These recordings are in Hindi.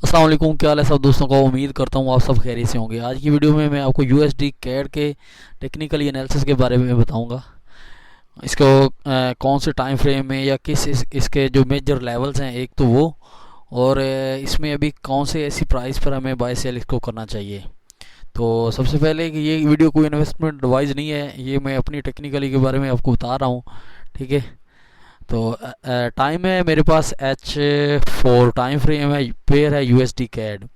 अस्सलाम वालेकुम, क्या हाल है सब दोस्तों का। उम्मीद करता हूँ आप सब खैरियत से होंगे। आज की वीडियो में मैं आपको यूएसडी कैड के टेक्निकली एनालिसिस के बारे में बताऊंगा। इसको कौन से टाइम फ्रेम में या इसके जो मेजर लेवल्स हैं, एक तो वो, और इसमें अभी कौन से ऐसी प्राइस पर हमें बाय सेल इसको करना चाहिए। तो सबसे पहले कि ये वीडियो कोई इन्वेस्टमेंट एडवाइस नहीं है, ये मैं अपनी टेक्निकली के बारे में आपको बता रहा हूँ। ठीक है। तो टाइम है मेरे पास H4 टाइम फ्रेम है, पेयर है यूएसडी कैड।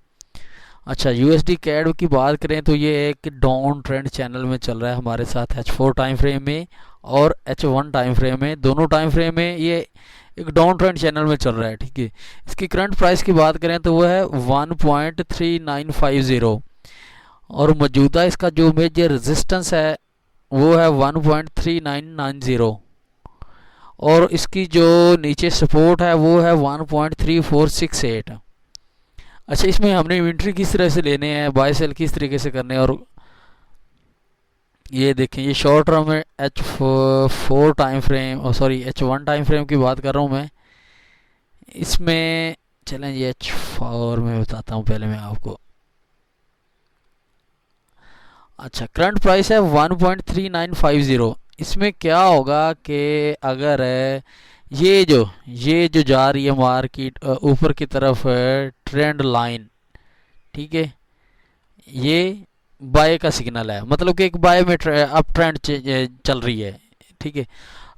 अच्छा, यूएसडी कैड की बात करें तो ये एक डाउन ट्रेंड चैनल में चल रहा है हमारे साथ H4 टाइम फ्रेम में और H1 टाइम फ्रेम में। दोनों टाइम फ्रेम में ये एक डाउन ट्रेंड चैनल में चल रहा है। ठीक है। इसकी करंट प्राइस की बात करें तो वो है 1.3950 और मौजूदा इसका जो मेजर रेजिस्टेंस है वो है 1.3990 और इसकी जो नीचे सपोर्ट है वो है 1.3468। अच्छा, इसमें हमने इन्वेंट्री किस तरह से लेने हैं, बाय सेल किस तरीके से करने हैं, और ये देखें, ये शॉर्ट टर्म में H4 time frame, sorry H1 time frame की बात कर रहा हूँ मैं। इसमें चलें, ये H4 में बताता हूँ पहले मैं आपको। अच्छा, करंट प्राइस है 1.3950। इसमें क्या होगा कि अगर ये जो जा रही है मार्केट ऊपर की तरफ ट्रेंड लाइन, ठीक है, ये बाय का सिग्नल है, मतलब कि एक बाय में अप ट्रेंड चल रही है। ठीक है।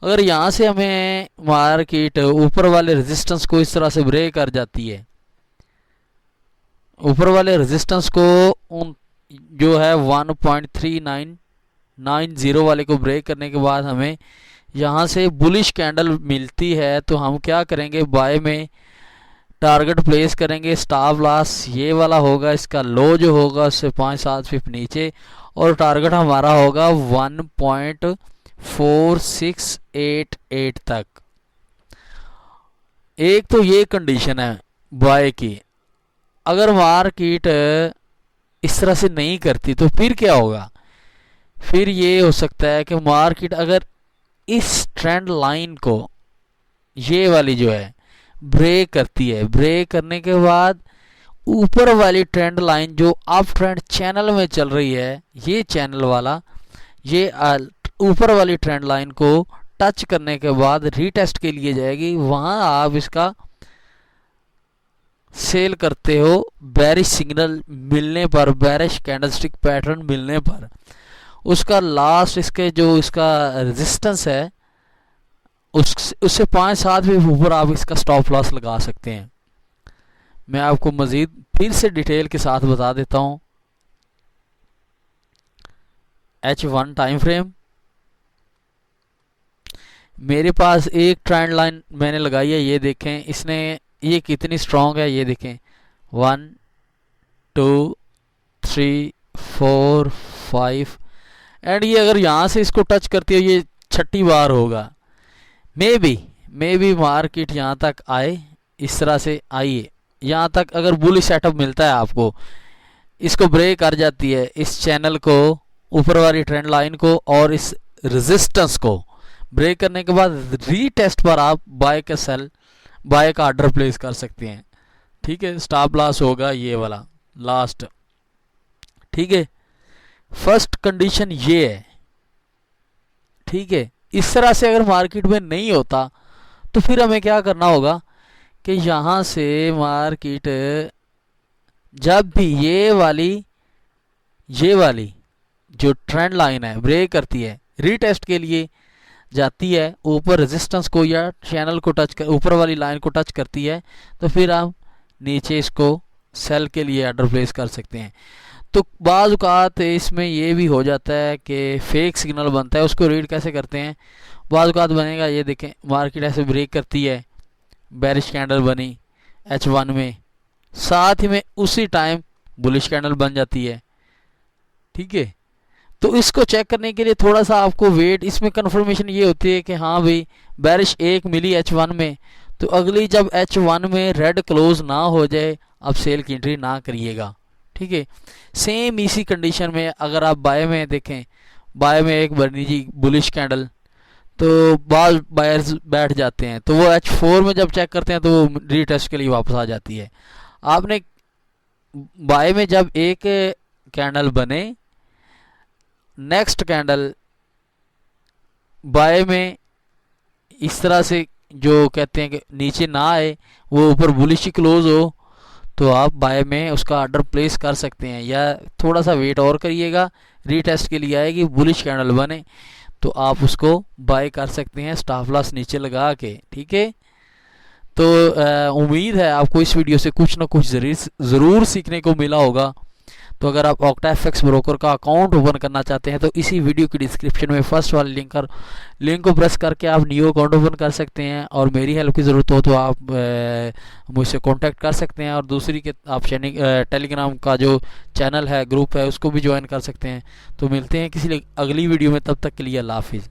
अगर यहाँ से हमें मार्केट ऊपर वाले रेजिस्टेंस को इस तरह से ब्रेक कर जाती है, ऊपर वाले रेजिस्टेंस को उन जो है 1.3990 वाले को ब्रेक करने के बाद हमें यहाँ से बुलिश कैंडल मिलती है, तो हम क्या करेंगे, बाय में टारगेट प्लेस करेंगे। स्टॉप लॉस ये वाला होगा, इसका लो जो होगा उससे 5-7 पिप नीचे, और टारगेट हमारा होगा 1.4688 तक। एक तो ये कंडीशन है बाय की। अगर मार्केट इस तरह से नहीं करती तो फिर क्या होगा, फिर ये हो सकता है कि मार्केट अगर इस ट्रेंड लाइन को, ये वाली जो है, ब्रेक करती है, ब्रेक करने के बाद ऊपर वाली ट्रेंड लाइन जो अप ट्रेंड चैनल में चल रही है, ये चैनल वाला, ये ऊपर वाली ट्रेंड लाइन को टच करने के बाद रीटेस्ट के लिए जाएगी। वहां आप इसका सेल करते हो बेरिश सिग्नल मिलने पर, बेरिश कैंडलस्टिक पैटर्न मिलने पर। उसका लास्ट इसके जो इसका रेजिस्टेंस है उससे 5-7 भी ऊपर आप इसका स्टॉप लॉस लगा सकते हैं। मैं आपको मजीद फिर से डिटेल के साथ बता देता हूं। H1 टाइम फ्रेम, मेरे पास एक ट्रेंड लाइन मैंने लगाई है, ये देखें इसने, ये कितनी स्ट्रांग है, ये देखें 1 2 3 4 5, एंड ये अगर यहाँ से इसको टच करती है ये छठी बार होगा। मे बी मार्केट यहाँ तक आए, इस तरह से आइए यहाँ तक। अगर बुलिश सेटअप मिलता है आपको, इसको ब्रेक कर जाती है, इस चैनल को, ऊपर वाली ट्रेंड लाइन को और इस रेजिस्टेंस को ब्रेक करने के बाद रीटेस्ट पर आप बाय का ऑर्डर प्लेस कर सकते हैं। ठीक है। स्टॉप लॉस होगा ये वाला लास्ट। ठीक है। फर्स्ट कंडीशन ये है। ठीक है। इस तरह से अगर मार्केट में नहीं होता तो फिर हमें क्या करना होगा कि यहां से मार्केट जब भी ये वाली जो ट्रेंड लाइन है ब्रेक करती है, रीटेस्ट के लिए जाती है, ऊपर रेजिस्टेंस को या चैनल को टच कर, ऊपर वाली लाइन को टच करती है, तो फिर आप नीचे इसको सेल के लिए ऑर्डर प्लेस कर सकते हैं। तो बाज़ औक़ात इसमें ये भी हो जाता है कि फेक सिग्नल बनता है, उसको रीड कैसे करते हैं। बाज़ औक़ात बनेगा, ये देखें मार्केट ऐसे ब्रेक करती है, बेरिश कैंडल बनी H1 में, साथ ही में उसी टाइम बुलिश कैंडल बन जाती है। ठीक है। तो इसको चेक करने के लिए थोड़ा सा आपको वेट, इसमें कंफर्मेशन ये होती है कि हाँ भाई बेरिश एक मिली H1 में, तो अगली जब H1 में रेड क्लोज ना हो जाए आप सेल की एंट्री ना करिएगा। ठीक है। सेम इसी कंडीशन में अगर आप बाय में देखें, बाय में एक बनी जी बुलिश कैंडल, तो बाद बायर्स बैठ जाते हैं, तो वो H4 में जब चेक करते हैं तो वो रीटेस्ट के लिए वापस आ जाती है। आपने बाय में जब एक कैंडल बने, नेक्स्ट कैंडल बाय में इस तरह से जो कहते हैं कि नीचे ना आए, वो ऊपर बुलिश क्लोज हो, तो आप बाय में उसका ऑर्डर प्लेस कर सकते हैं। या थोड़ा सा वेट और करिएगा, रीटेस्ट के लिए आएगी, बुलिश कैंडल बने तो आप उसको बाय कर सकते हैं स्टॉप लॉस नीचे लगा के। ठीक है, तो उम्मीद है आपको इस वीडियो से कुछ ना कुछ ज़रूर सीखने को मिला होगा। तो अगर आप OctaFX ब्रोकर का अकाउंट ओपन करना चाहते हैं तो इसी वीडियो की डिस्क्रिप्शन में फर्स्ट वाले लिंक को प्रेस करके आप न्यू अकाउंट ओपन कर सकते हैं। और मेरी हेल्प की ज़रूरत हो तो आप मुझसे कांटेक्ट कर सकते हैं। और दूसरी के आप टेलीग्राम का जो चैनल है, ग्रुप है, उसको भी ज्वाइन कर सकते हैं। तो मिलते हैं किसी अगली वीडियो में, तब तक के लिए अल्लाह हाफिज़।